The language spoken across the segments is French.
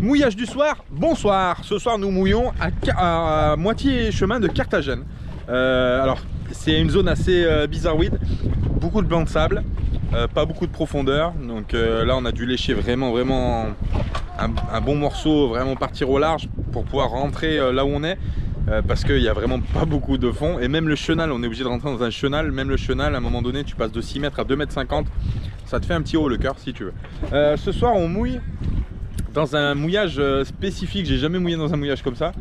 Mouillage du soir, bonsoir. Ce soir nous mouillons à moitié chemin de Carthagène. Alors c'est une zone assez bizarroïde, beaucoup de blancs de sable, pas beaucoup de profondeur. Donc là on a dû lécher vraiment un bon morceau, vraiment partir au large pour pouvoir rentrer là où on est. Parce qu'il n'y a vraiment pas beaucoup de fond. Et même le chenal, on est obligé de rentrer dans un chenal. Même le chenal, à un moment donné, tu passes de 6 mètres à 2 mètres 50. Ça te fait un petit haut le cœur si tu veux. Ce soir on mouille dans un mouillage spécifique. J'ai jamais mouillé dans un mouillage comme ça.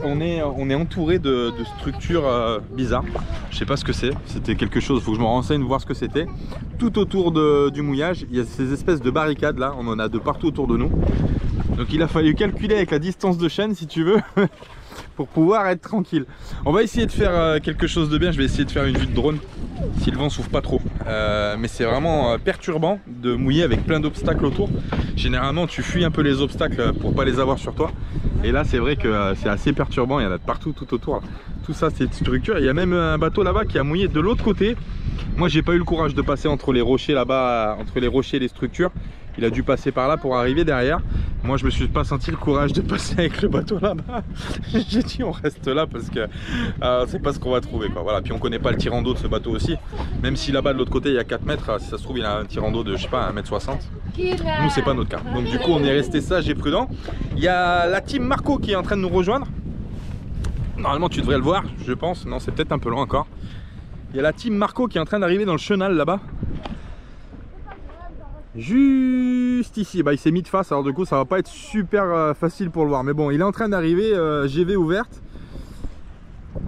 On est entouré de structures bizarres. Je sais pas ce que c'est. C'était quelque chose, il faut que je me renseigne, voir ce que c'était. Tout autour du mouillage, il y a ces espèces de barricades là. On en a de partout autour de nous. Donc il a fallu calculer avec la distance de chaîne si tu veux pour pouvoir être tranquille. On va essayer de faire quelque chose de bien. Je vais essayer de faire une vue de drone si le vent souffle pas trop. Mais c'est vraiment perturbant de mouiller avec plein d'obstacles autour. Généralement tu fuis un peu les obstacles pour pas les avoir sur toi. Et là c'est vrai que c'est assez perturbant. Il y en a de partout tout autour là. Tout ça c'est une structure. Il y a même un bateau là-bas qui a mouillé de l'autre côté. Moi j'ai pas eu le courage de passer entre les rochers là-bas, entre les rochers et les structures. Il a dû passer par là pour arriver derrière. Moi je me suis pas senti le courage de passer avec le bateau là-bas. J'ai dit on reste là parce que c'est pas ce qu'on va trouver quoi. Voilà. Puis on connaît pas le tirant d'eau de ce bateau aussi. Même si là-bas de l'autre côté il y a 4 mètres, si ça se trouve il a un tirant d'eau de je sais pas 1,60 m. Nous c'est pas notre cas. Donc du coup on est resté sage et prudent. Il y a la team Marco qui est en train de nous rejoindre. Normalement tu devrais le voir je pense. Non c'est peut-être un peu loin encore. Il y a la team Marco qui est en train d'arriver dans le chenal là-bas. Juste ici, bah, il s'est mis de face, alors du coup ça va pas être super facile pour le voir. Mais bon, il est en train d'arriver, GV ouverte.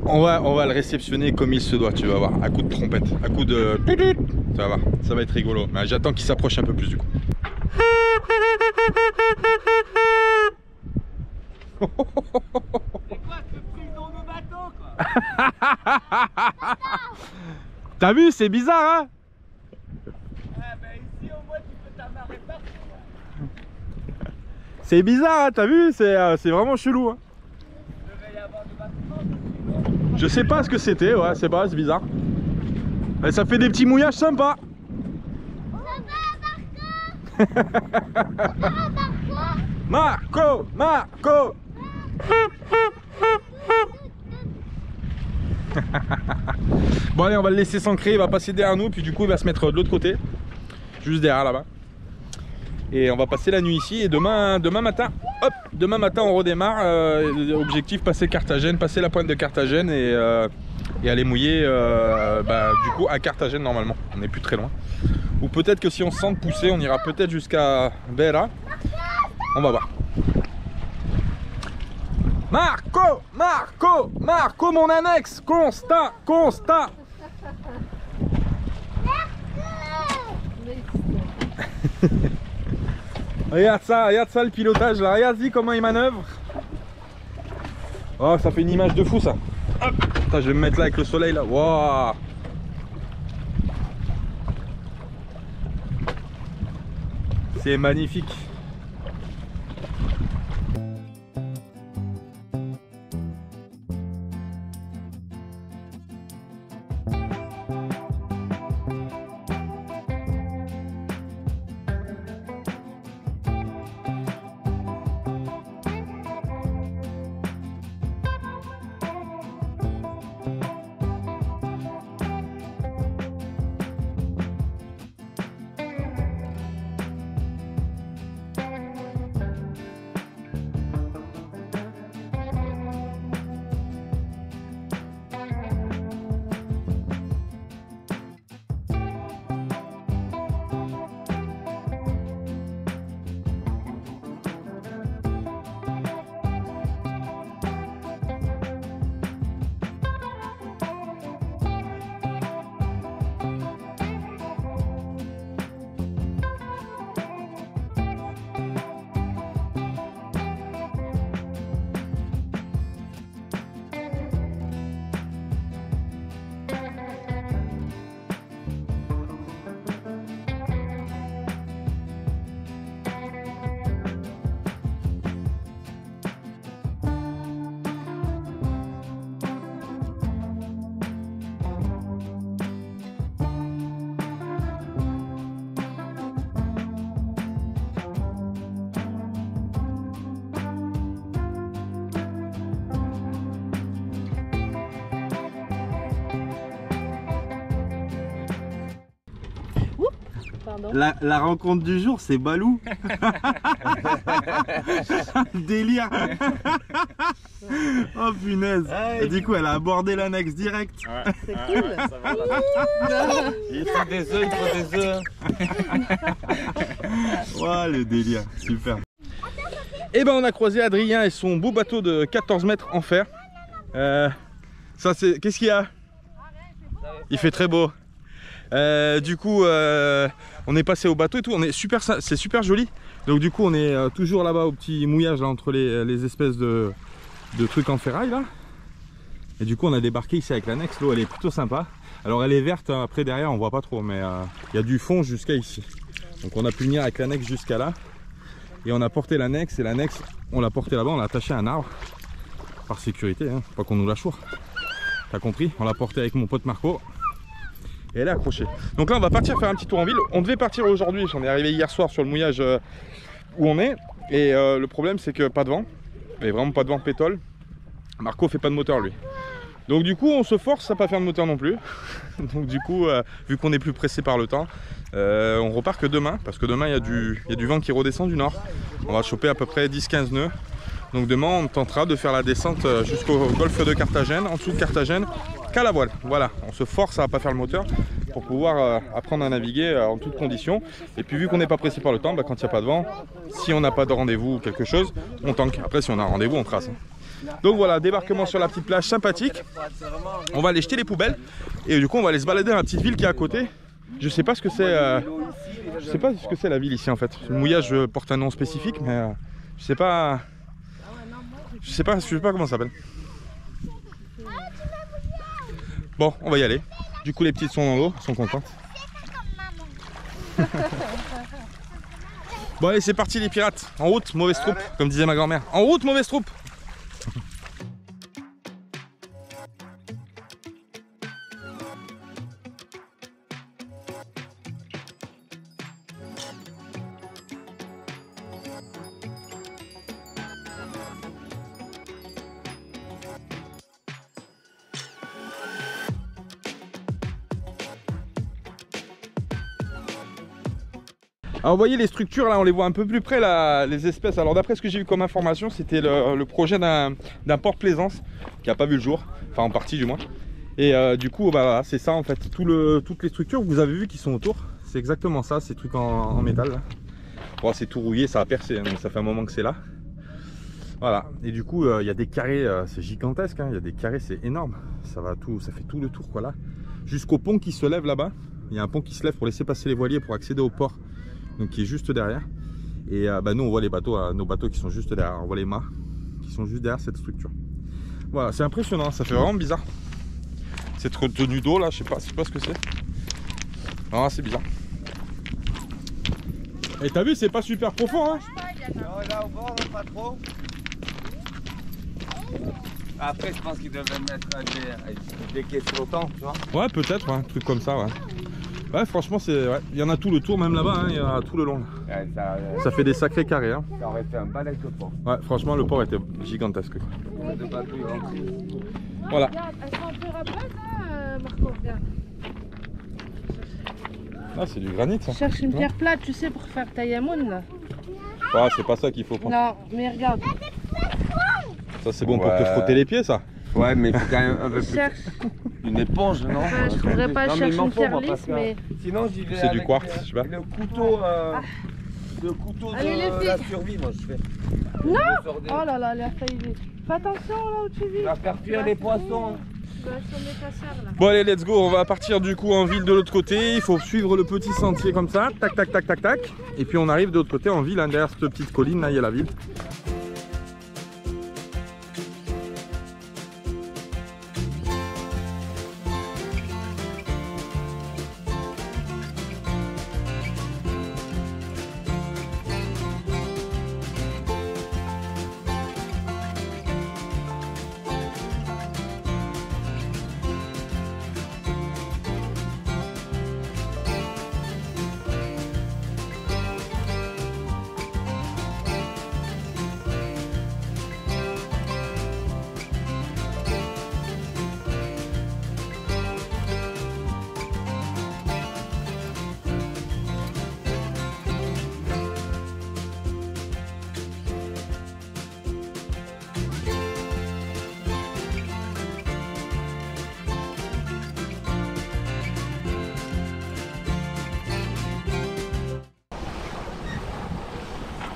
On va le réceptionner comme il se doit, tu vas voir, à coup de trompette, à coup de... Ça va être rigolo. Mais j'attends qu'il s'approche un peu plus du coup. C'est quoi ce prison de bateau quoi? T'as vu, c'est bizarre hein? C'est bizarre, hein, t'as vu? C'est vraiment chelou. Hein. Je sais pas ce que c'était, ouais, c'est bizarre. Mais ça fait des petits mouillages sympas. Marco, Marco. Bon allez, on va le laisser s'ancrer, il va passer derrière nous, puis du coup il va se mettre de l'autre côté. Juste derrière là-bas. Et on va passer la nuit ici et demain matin, hop, demain matin on redémarre. Objectif passer Carthagène, passer la pointe de Carthagène et aller mouiller du coup à Carthagène normalement. On n'est plus très loin. Ou peut-être que si on se sent pousser, on ira peut-être jusqu'à Vera. On va voir. Marco, Marco, Marco mon annexe, constat, constat. Regarde ça le pilotage là, regarde-y comment il manœuvre. Oh ça fait une image de fou ça. Hop. Attends, je vais me mettre là avec le soleil là. Wow. C'est magnifique. pardon. La rencontre du jour, c'est Balou. Délire. Oh punaise. Et du coup, elle a abordé l'annexe direct. C'est cool. Il faut des œufs, il faut des œufs. Oh, le délire, super. Et ben on a croisé Adrien et son beau bateau de 14 mètres en fer. Ça c'est... Qu'est-ce qu'il y a? Il fait très beau. Du coup on est passé au bateau et tout, c'est super joli. Donc du coup on est toujours là-bas au petit mouillage là, entre les espèces de trucs en ferraille là. Et du coup on a débarqué ici avec l'annexe, l'eau elle est plutôt sympa. Alors elle est verte, après derrière on voit pas trop, mais il y a du fond jusqu'à ici. Donc on a pu venir avec l'annexe jusqu'à là. Et on a porté l'annexe, et l'annexe on l'a porté là-bas, on l'a attaché à un arbre. Par sécurité, hein, pas qu'on nous la choure. T'as compris? On l'a porté avec mon pote Marco. Et elle est accrochée. Donc là on va partir faire un petit tour en ville. On devait partir aujourd'hui, on est arrivé hier soir sur le mouillage où on est. Et le problème c'est que pas de vent. Et vraiment pas de vent, pétole. Marco fait pas de moteur lui. Donc du coup on se force à pas faire de moteur non plus. Donc du coup vu qu'on est plus pressé par le temps, on repart que demain. Parce que demain il y a du vent qui redescend du nord. On va choper à peu près 10-15 nœuds. Donc demain on tentera de faire la descente jusqu'au golfe de Carthagène, en dessous de Carthagène, qu'à la voile. Voilà, on se force à pas faire le moteur pour pouvoir apprendre à naviguer en toutes conditions. Et puis vu qu'on n'est pas pressé par le temps, quand il n'y a pas de vent, si on n'a pas de rendez-vous ou quelque chose, on tanque. Après si on a un rendez-vous, on trace. Donc voilà, débarquement sur la petite plage sympathique. On va aller jeter les poubelles et du coup on va aller se balader dans la petite ville qui est à côté. Je sais pas ce que c'est, je sais pas ce que c'est la ville ici en fait. Le mouillage porte un nom spécifique, mais je sais pas comment ça s'appelle. Bon, on va y aller. Du coup les petites sont dans l'eau, sont contentes. Bon allez, c'est parti les pirates. En route, mauvaise troupe, comme disait ma grand-mère. En route, mauvaise troupe. Alors vous voyez les structures là, on les voit un peu plus près là, les espèces. Alors d'après ce que j'ai vu comme information, c'était le projet d'un port plaisance qui n'a pas vu le jour, enfin en partie du moins. Et du coup bah, c'est ça en fait, toutes les structures que vous avez vues qui sont autour, c'est exactement ça, ces trucs en métal là. Bon, c'est tout rouillé, ça a percé, hein, donc ça fait un moment que c'est là. Voilà, et du coup il y a des carrés, c'est gigantesque, hein. Il y a des carrés, c'est énorme, ça fait tout le tour quoi là. Jusqu'au pont qui se lève là-bas, il y a un pont qui se lève pour laisser passer les voiliers pour accéder au port. Donc qui est juste derrière. Et bah, nous on voit les bateaux, nos bateaux qui sont juste derrière, on voit les mâts qui sont juste derrière cette structure. Voilà, c'est impressionnant, ça fait vraiment bizarre. Cette retenue d'eau là, je sais pas ce que c'est. Ah, c'est bizarre. Et t'as vu, c'est pas super profond hein. Non, là au bord, pas trop. Après je pense qu'ils devraient mettre des caisses flottants, tu vois. Ouais, peut-être, ouais, un truc comme ça, ouais. Ouais, franchement, il y en a tout le tour, même là-bas, hein, il y en a tout le long. Ouais, ça fait des sacrés carrés. Hein. Ça aurait fait un balai de port. Ouais, franchement, le port était gigantesque. Quoi. De bateaux, ils rentrent. Voilà. Regarde, elles sont un peu rapides, Marco, regarde. Ah, c'est du granit, ça. Je cherche une pierre plate, tu sais, pour faire tayamoun, là. Ah, c'est pas ça qu'il faut prendre. Non, mais regarde. Ça, c'est bon pour te frotter les pieds, ça. Ouais, mais il faut quand même un peu plus. Cherche. Une éponge, non? Ouais, je voudrais pas chercher une pierre lisse, mais. Sinon, j'y vais. C'est du quartz, je sais pas. Le couteau. Le couteau Allez, les de filles. la survie, moi, je fais. Non! Oh là là, elle a failli. Fais attention là où tu vis. Tu vas faire cuire les poissons. Tu vas assommer ta sœur là. Bon, allez, let's go. On va partir du coup en ville de l'autre côté. Il faut suivre le petit sentier comme ça. Tac, tac, tac, tac, tac. Et puis on arrive de l'autre côté en ville, hein, derrière cette petite colline là, il y a la ville.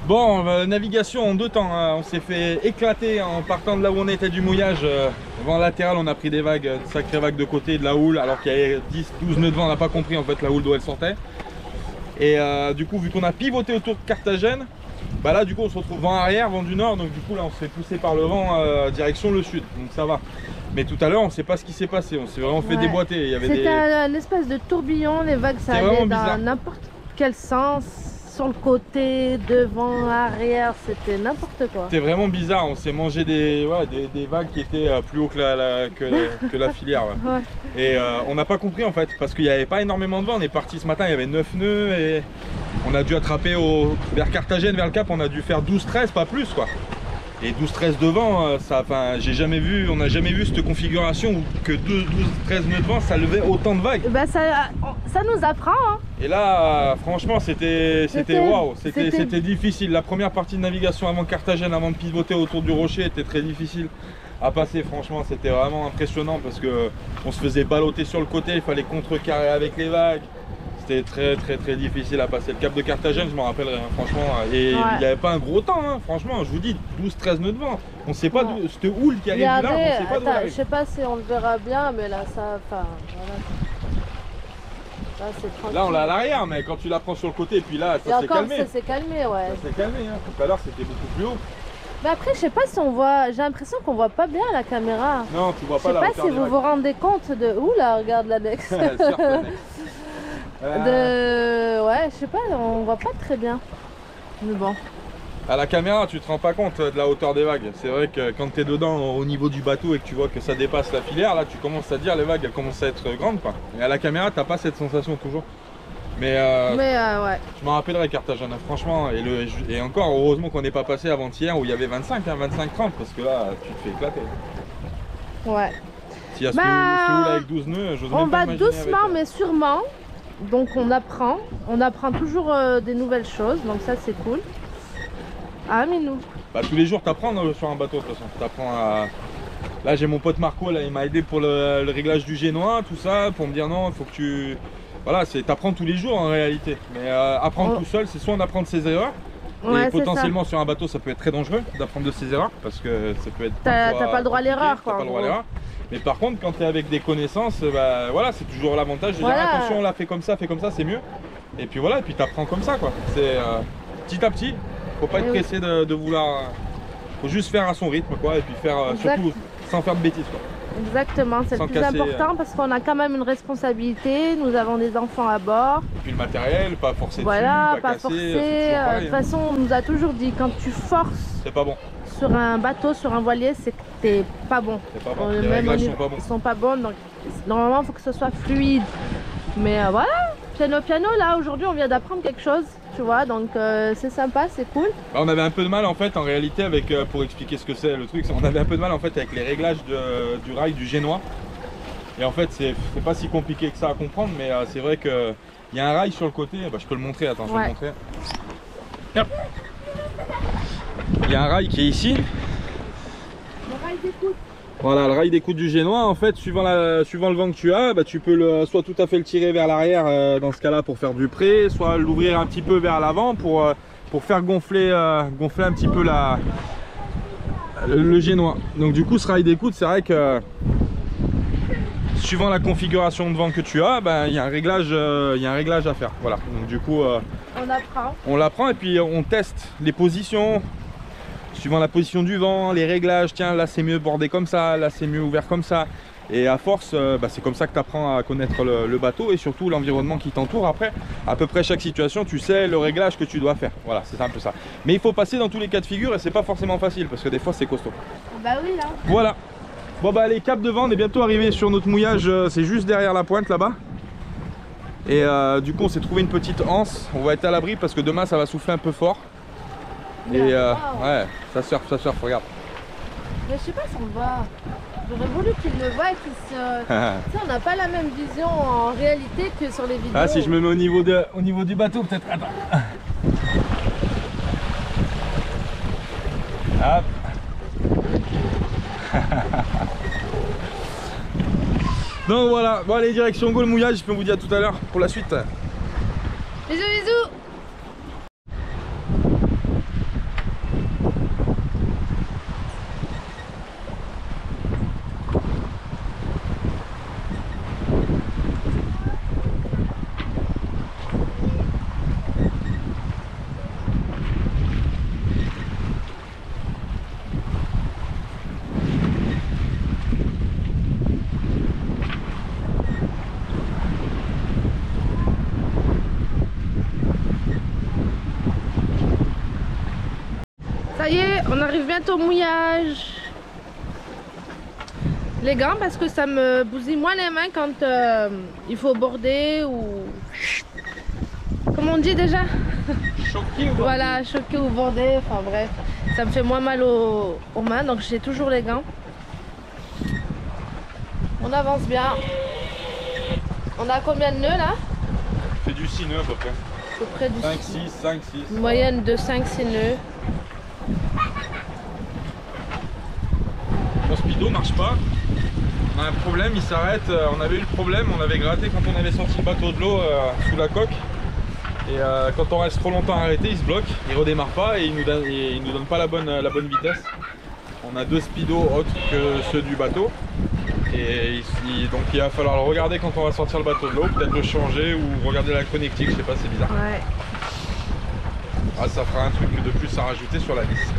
Bon, navigation en 2 temps, hein. On s'est fait éclater en partant de là où on était du mouillage. Vent latéral, on a pris des vagues, de sacrées vagues de côté, de la houle, alors qu'il y avait 10-12 nœuds de vent, on n'a pas compris en fait la houle d'où elle sortait. Et du coup, vu qu'on a pivoté autour de Carthagène, bah là du coup on se retrouve vent arrière, vent du nord, donc du coup là on se fait pousser par le vent direction le sud, donc ça va. Mais tout à l'heure on sait pas ce qui s'est passé, on s'est vraiment fait déboîter. Il y avait C'était un espèce de tourbillon, les vagues ça allait dans n'importe quel sens, sur le côté, devant, arrière, c'était n'importe quoi. C'était vraiment bizarre, on s'est mangé des vagues qui étaient plus haut que la filière. Ouais. Ouais. Et on n'a pas compris en fait, parce qu'il n'y avait pas énormément de vent, on est parti ce matin, il y avait 9 nœuds et on a dû attraper vers Carthagène, vers le Cap, on a dû faire 12-13, pas plus quoi. Et 12-13 de vent, ça, j'ai jamais vu, on n'a jamais vu cette configuration où que 12-13 nœuds de vent, ça levait autant de vagues. Bah ça nous apprend. Hein. Et là, franchement, c'était waouh, c'était difficile. La première partie de navigation avant Carthagène, avant de pivoter autour du rocher, était très difficile à passer. Franchement, c'était vraiment impressionnant parce que on se faisait balloter sur le côté, il fallait contrecarrer avec les vagues. C'était très difficile à passer. Le cap de Carthagène, je m'en rappellerai, hein, franchement. Et il n'y avait pas un gros temps, hein, franchement. Je vous dis, 12-13 nœuds de vent. On ne sait pas d'où cette houle qui arrive là. On sait pas d'où elle arrive. Je sais pas si on le verra bien, mais là, ça. Enfin, voilà. Là, c'est tranquille. Là, on l'a à l'arrière, mais quand tu la prends sur le côté, et puis là, ça s'est calmé. Ça s'est calmé, ouais. Ça s'est calmé, hein. Tout à l'heure, c'était beaucoup plus haut. Mais après, je sais pas si on voit. J'ai l'impression qu'on voit pas bien la caméra. Non, tu vois pas la hauteur. Je sais pas si vous vous rendez compte de. Ouh là, regarde l'annexe. Ouais, je sais pas, on voit pas très bien. Mais bon. À la caméra, tu te rends pas compte de la hauteur des vagues. C'est vrai que quand tu es dedans au niveau du bateau et que tu vois que ça dépasse la filière, là tu commences à dire les vagues elles commencent à être grandes quoi. Et à la caméra, t'as pas cette sensation toujours. Mais ouais. Je m'en rappellerai Carthagène, franchement. Et encore, heureusement qu'on n'est pas passé avant-hier où il y avait 25, hein, 25-30 parce que là tu te fais éclater. Ouais. S'il y a ce houle avec 12 nœuds, j'ose même pas imaginer. On va doucement mais sûrement. Donc on apprend toujours des nouvelles choses, donc ça c'est cool. Ah Minou. Bah tous les jours t'apprends sur un bateau de toute façon. T'apprends à... Là j'ai mon pote Marco, là, il m'a aidé pour le réglage du génois, tout ça, pour me dire non, il faut que tu... Voilà, t'apprends tous les jours en réalité. Mais apprendre tout seul, c'est soit on apprend de ses erreurs, et potentiellement sur un bateau ça peut être très dangereux d'apprendre de ses erreurs, parce que ça peut être... T'as pas le droit à l'erreur quoi. T'as pas le droit à l'erreur. Mais par contre, quand tu es avec des connaissances, bah, voilà, c'est toujours l'avantage de dire attention, on l'a fait comme ça, c'est mieux. Et puis voilà, et puis tu apprends comme ça quoi. C'est petit à petit, faut pas être pressé de vouloir. Faut juste faire à son rythme quoi, et puis faire surtout sans faire de bêtises quoi. Exactement, c'est le plus important parce qu'on a quand même une responsabilité, nous avons des enfants à bord. Et puis le matériel, pas forcer dessus, pas casser, forcer. De toute façon, on nous a toujours dit quand tu forces. C'est pas bon. Sur un bateau, sur un voilier, c'est que t'es pas bon. Pas bon. Les réglages sont pas bons. Ils sont pas bons, donc normalement il faut que ce soit fluide. Mais voilà, piano là, aujourd'hui on vient d'apprendre quelque chose, tu vois, donc c'est sympa, c'est cool. Bah, on avait un peu de mal en fait en réalité avec, pour expliquer ce que c'est le truc, on avait un peu de mal en fait avec les réglages du rail du génois. Et en fait c'est pas si compliqué que ça à comprendre, mais c'est vrai qu'il y a un rail sur le côté, bah, je peux le montrer, attends, je vais le montrer. Hop. Il y a un rail qui est ici. Le rail d'écoute. Voilà, le rail d'écoute du génois, en fait, suivant le vent que tu as, bah, tu peux soit tout à fait le tirer vers l'arrière dans ce cas-là pour faire du près, soit l'ouvrir un petit peu vers l'avant pour faire gonfler un petit peu le génois. Donc du coup, ce rail d'écoute, c'est vrai que suivant la configuration de vent que tu as, bah, il y a un réglage à faire. Voilà, donc du coup, on l'apprend et puis on teste les positions. Suivant la position du vent, les réglages, tiens là c'est mieux bordé comme ça, là c'est mieux ouvert comme ça. Et à force, bah, c'est comme ça que tu apprends à connaître le bateau et surtout l'environnement qui t'entoure. Après, à peu près chaque situation, tu sais le réglage que tu dois faire. Voilà, c'est un peu ça. Mais il faut passer dans tous les cas de figure et c'est pas forcément facile parce que des fois c'est costaud. Bah oui là. Voilà. Bon bah allez, cap de vent, on est bientôt arrivé sur notre mouillage, c'est juste derrière la pointe là-bas. Et du coup on s'est trouvé une petite anse, on va être à l'abri parce que demain ça va souffler un peu fort. Et ouais, ça surfe, regarde. Mais je sais pas si on le voit. J'aurais voulu qu'il le voie et qu'il se... Tu sais, on n'a pas la même vision en réalité que sur les vidéos. Ah, si je me mets au niveau du bateau, peut-être. Attends. Hop. Donc voilà, bon allez, direction go le mouillage, puis on vous dit à tout à l'heure pour la suite. Bisous bisous. Ça y est, on arrive bientôt au mouillage. Les gants parce que ça me bousille moins les mains quand il faut border ou... Comment on dit déjà? Choqué ou Voilà, choquer ou border, enfin bref. Ça me fait moins mal aux mains, donc j'ai toujours les gants. On avance bien. On a combien de nœuds là? fait du 6 nœuds à peu près. À peu près du 5, 6. Une moyenne de 5-6 nœuds. Mon speedo marche pas. On a un problème, il s'arrête. On avait eu le problème, on avait gratté quand on avait sorti le bateau de l'eau sous la coque. Et quand on reste trop longtemps arrêté, il se bloque, il redémarre pas et il nous donne pas la bonne vitesse. On a 2 speedos autres que ceux du bateau. Et donc il va falloir le regarder quand on va sortir le bateau de l'eau, peut-être le changer ou regarder la connectique, je sais pas, c'est bizarre. Ouais. Ah, ça fera un truc de plus à rajouter sur la liste.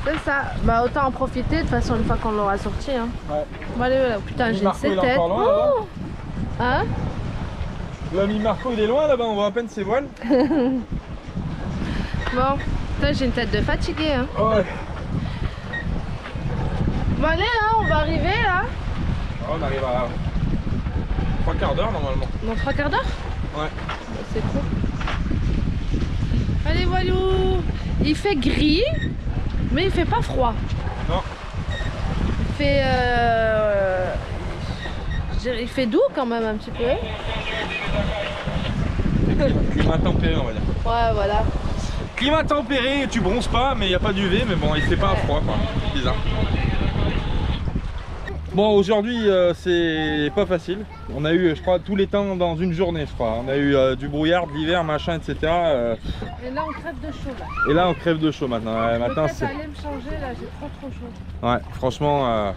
C'est ça. Bah autant en profiter de toute façon une fois qu'on l'aura sorti. Hein. Ouais. Bon, allez, voilà. Putain, j'ai Marco, une il est tête. encore loin, là-bas. Oh hein? L'ami Marco il est loin là-bas, on voit à peine ses voiles. Bon, putain, j'ai une tête de fatigué. Hein. Ouais. Bon allez là, on va arriver là. On arrive à 3 quarts d'heure normalement. Dans 3 quarts d'heure? Ouais. Bah, c'est cool. Allez voilou. Il fait gris, mais il fait pas froid. Non. Il fait doux quand même un petit peu. Climat tempéré on va dire. Ouais voilà. Climat tempéré, tu bronzes pas mais il n'y a pas d'UV, mais bon il fait pas froid quoi. Bizarre. Bon aujourd'hui c'est pas facile. On a eu je crois tous les temps dans une journée je crois. On a eu du brouillard, de l'hiver, machin etc. Et là on crève de chaud là. Et là on crève de chaud maintenant. Ouais, maintenant c'est... aller me changer là, j'ai trop chaud. Ouais franchement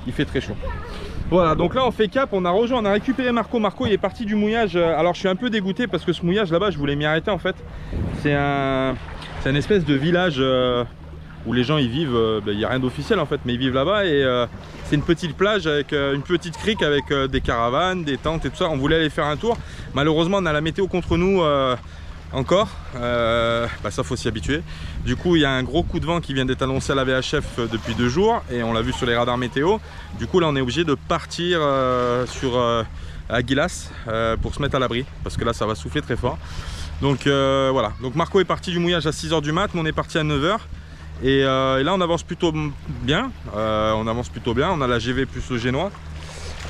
il fait très chaud. Voilà donc là on fait cap, on a récupéré Marco. Marco il est parti du mouillage. Alors je suis un peu dégoûté parce que ce mouillage là-bas je voulais m'y arrêter en fait. C'est une espèce de village où les gens ils vivent, il n'y a rien d'officiel en fait, mais ils vivent là-bas et c'est une petite plage avec une petite crique avec des caravanes, des tentes et tout ça. On voulait aller faire un tour, malheureusement on a la météo contre nous encore, ça faut s'y habituer. Du coup il y a un gros coup de vent qui vient d'être annoncé à la VHF depuis 2 jours et on l'a vu sur les radars météo. Du coup là on est obligé de partir sur Aguilas pour se mettre à l'abri parce que là ça va souffler très fort. Donc voilà, donc Marco est parti du mouillage à 6 h du mat, nous on est parti à 9 h. Et là on avance plutôt bien, on a la GV plus le génois.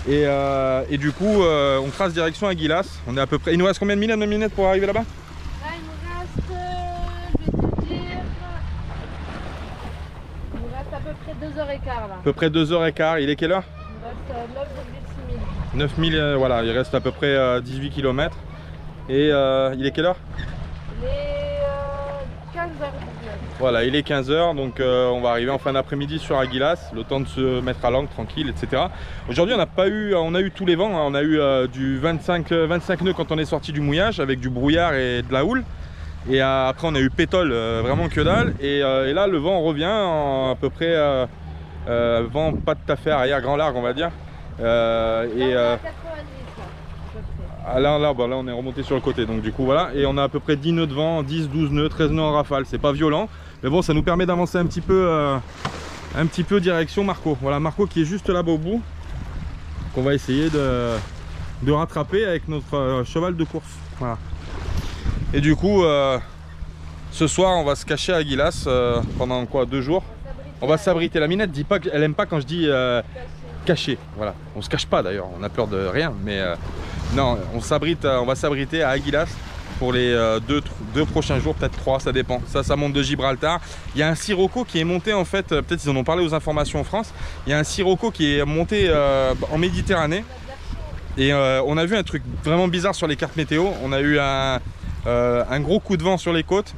Et du coup on trace direction Aguilas. On est à peu près. Il nous reste combien de minutes pour arriver là-bas? Là il nous reste, je vais te dire, il nous reste à peu près 2h15 là. À peu près 2h15, il est quelle heure? Il nous reste 9,6 000. 9000, voilà, il reste à peu près 18 km. Et il est quelle heure? Il est 15h19. Voilà, il est 15 h, donc on va arriver en fin d'après-midi sur Aguilas, le temps de se mettre à l'ancre tranquille, etc. Aujourd'hui on a eu tous les vents, hein. On a eu du 25 nœuds quand on est sorti du mouillage avec du brouillard et de la houle. Et après on a eu pétole, vraiment que dalle. Et là le vent revient à peu près, vent pas tout à fait arrière grand largue on va dire. Là on est remonté sur le côté, donc du coup voilà, et on a à peu près 10 nœuds de vent, 10, 12 nœuds, 13 nœuds en rafale, c'est pas violent, mais bon ça nous permet d'avancer un petit peu direction Marco. Voilà Marco qui est juste là-bas au bout, qu'on va essayer de rattraper avec notre cheval de course. Voilà. Et du coup ce soir on va se cacher à Aguilas pendant quoi, 2 jours. On va s'abriter. La minette dit pas qu'elle aime pas quand je dis caché. Voilà, on se cache pas d'ailleurs, on a peur de rien, mais non, on va s'abriter à Aguilas pour les 2 prochains jours, peut-être 3, ça dépend. Ça monte de Gibraltar. Il y a un sirocco qui est monté en fait, peut-être ils en ont parlé aux informations en France. Il y a un sirocco qui est monté en Méditerranée. Et on a vu un truc vraiment bizarre sur les cartes météo. On a eu un gros coup de vent sur les côtes,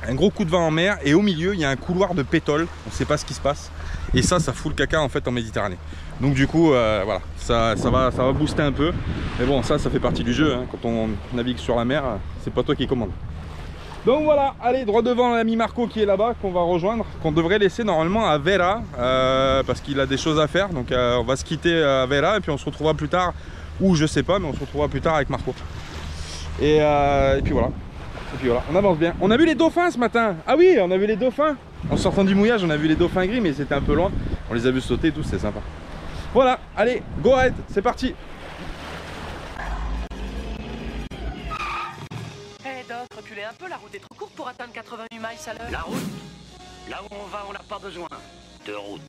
un gros coup de vent en mer, et au milieu il y a un couloir de pétole. On ne sait pas ce qui se passe. Et ça fout le caca en fait en Méditerranée. Donc du coup voilà, ça va booster un peu. Mais bon, ça fait partie du jeu, hein. Quand on navigue sur la mer, c'est pas toi qui commande. Donc voilà, allez, droit devant l'ami Marco qui est là-bas, qu'on va rejoindre, qu'on devrait laisser normalement à Vera, parce qu'il a des choses à faire. Donc on va se quitter à Vera et puis on se retrouvera plus tard, ou je sais pas, mais on se retrouvera plus tard avec Marco. Et puis voilà. Et puis voilà, on avance bien. On a vu les dauphins ce matin. Ah oui, on a vu les dauphins. En sortant du mouillage, on a vu les dauphins gris, mais c'était un peu loin. On les a vus sauter et tout, c'est sympa. Voilà, allez, go ahead, c'est parti. Hé Doc, reculez un peu, la route est trop courte pour atteindre 88 miles à l'heure. La route? Là où on va, on n'a pas besoin de route.